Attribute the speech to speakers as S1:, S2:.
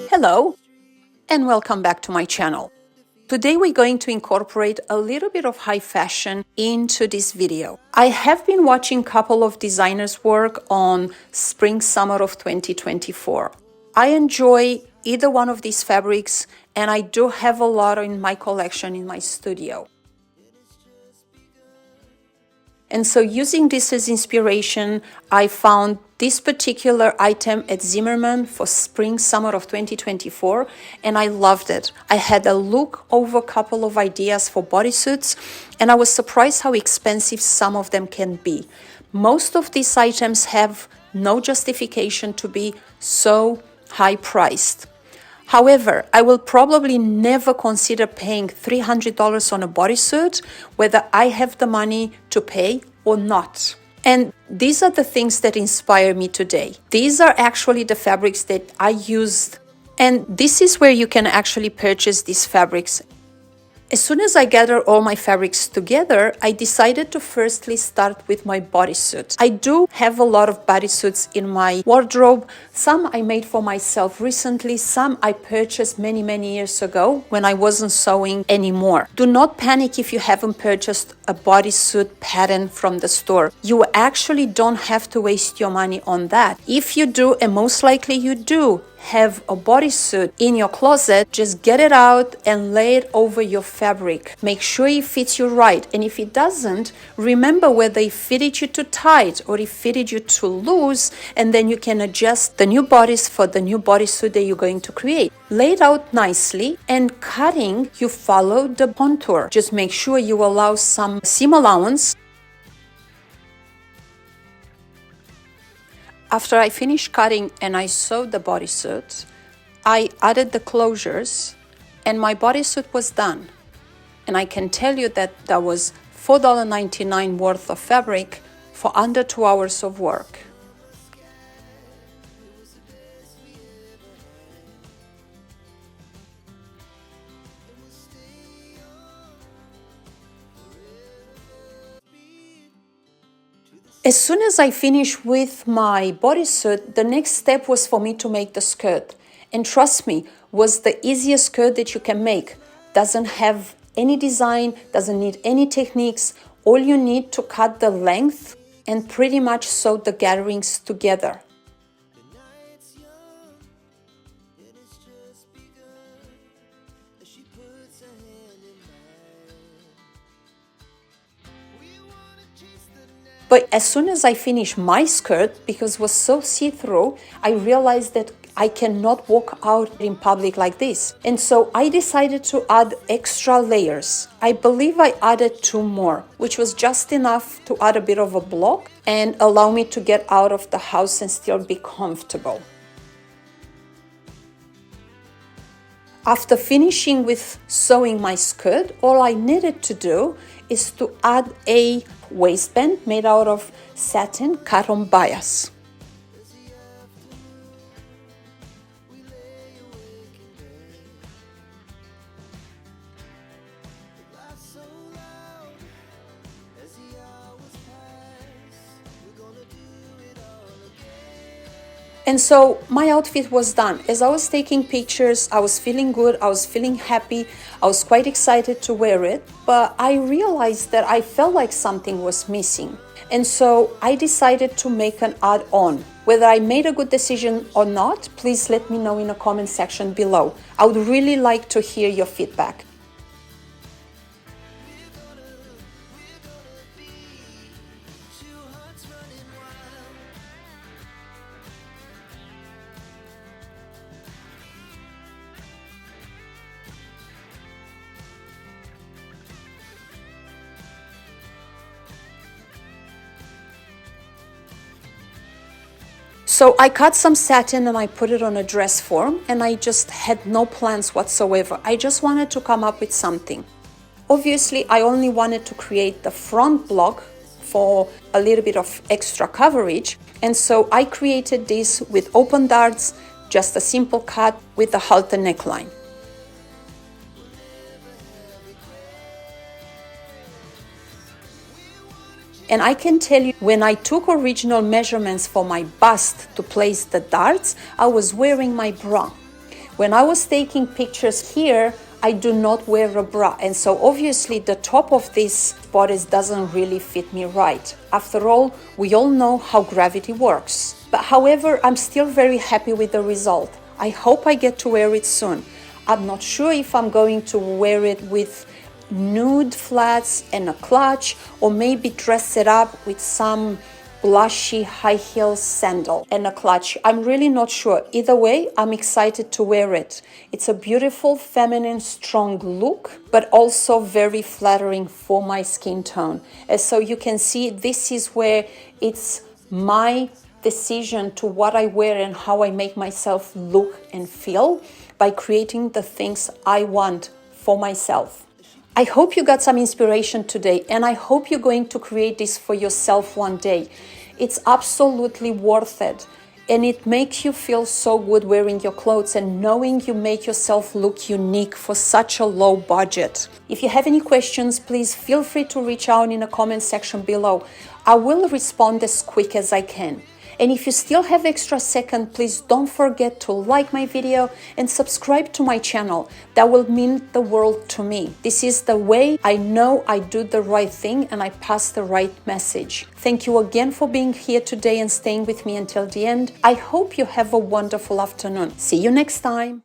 S1: Hello and welcome back to my channel. Today we're going to incorporate a little bit of high fashion into this video. I have been watching a couple of designers work on spring summer of 2024. I enjoy either one of these fabrics and I do have a lot in my collection in my studio. And so using this as inspiration, I found this particular item at Zimmermann for spring summer of 2024 and I loved it. I had a look over a couple of ideas for bodysuits and I was surprised how expensive some of them can be. Most of these items have no justification to be so high priced. However, I will probably never consider paying $300 on a bodysuit, whether I have the money to pay or not. And these are the things that inspire me today. These are actually the fabrics that I used. And this is where you can actually purchase these fabrics. As soon as I gathered all my fabrics together, I decided to firstly start with my bodysuit. I do have a lot of bodysuits in my wardrobe. Some I made for myself recently, some I purchased many years ago when I wasn't sewing anymore. Do not panic if you haven't purchased a bodysuit pattern from the store. You actually don't have to waste your money on that. If you do, and most likely you do, have a bodysuit in your closet, just get it out and lay it over your fabric. Make sure it fits you right. And if it doesn't, remember whether it fitted you too tight or it fitted you too loose, and then you can adjust the new bodice for the new bodysuit that you're going to create. Lay it out nicely, and cutting, you follow the contour. Just make sure you allow some seam allowance. After I finished cutting and I sewed the bodysuit, I added the closures and my bodysuit was done. And I can tell you that that was $4.99 worth of fabric for under 2 hours of work. As soon as I finished with my bodysuit, the next step was for me to make the skirt. And trust me, was the easiest skirt that you can make. Doesn't have any design, doesn't need any techniques. All you need to cut the length and pretty much sew the gatherings together. But as soon as I finished my skirt, because it was so see-through, I realized that I cannot walk out in public like this. And so I decided to add extra layers. I believe I added 2 more, which was just enough to add a bit of a block and allow me to get out of the house and still be comfortable. After finishing with sewing my skirt, all I needed to do is to add a waistband made out of satin cut on bias. And so my outfit was done. As I was taking pictures, I was feeling good, I was feeling happy, I was quite excited to wear it, but I realized that I felt like something was missing. And so I decided to make an add-on. Whether I made a good decision or not, please let me know in the comment section below. I would really like to hear your feedback. So I cut some satin and I put it on a dress form, and I just had no plans whatsoever. I just wanted to come up with something. Obviously, I only wanted to create the front block for a little bit of extra coverage. And so I created this with open darts, just a simple cut with a halter neckline. And I can tell you, when I took original measurements for my bust to place the darts, I was wearing my bra. When I was taking pictures here, I do not wear a bra, and so obviously the top of this bodice doesn't really fit me right. After all, we all know how gravity works. But however, I'm still very happy with the result. I hope I get to wear it soon. I'm not sure if I'm going to wear it with nude flats and a clutch, or maybe dress it up with some blushy high heel sandal and a clutch. I'm really not sure. Either way, I'm excited to wear it. It's a beautiful, feminine, strong look, but also very flattering for my skin tone. And so you can see this is where it's my decision to what I wear and how I make myself look and feel by creating the things I want for myself. I hope you got some inspiration today, and I hope you're going to create this for yourself one day. It's absolutely worth it, and it makes you feel so good wearing your clothes and knowing you make yourself look unique for such a low budget. If you have any questions, please feel free to reach out in the comment section below. I will respond as quick as I can. And if you still have extra second, please don't forget to like my video and subscribe to my channel. That will mean the world to me. This is the way I know I do the right thing and I pass the right message. Thank you again for being here today and staying with me until the end. I hope you have a wonderful afternoon. See you next time.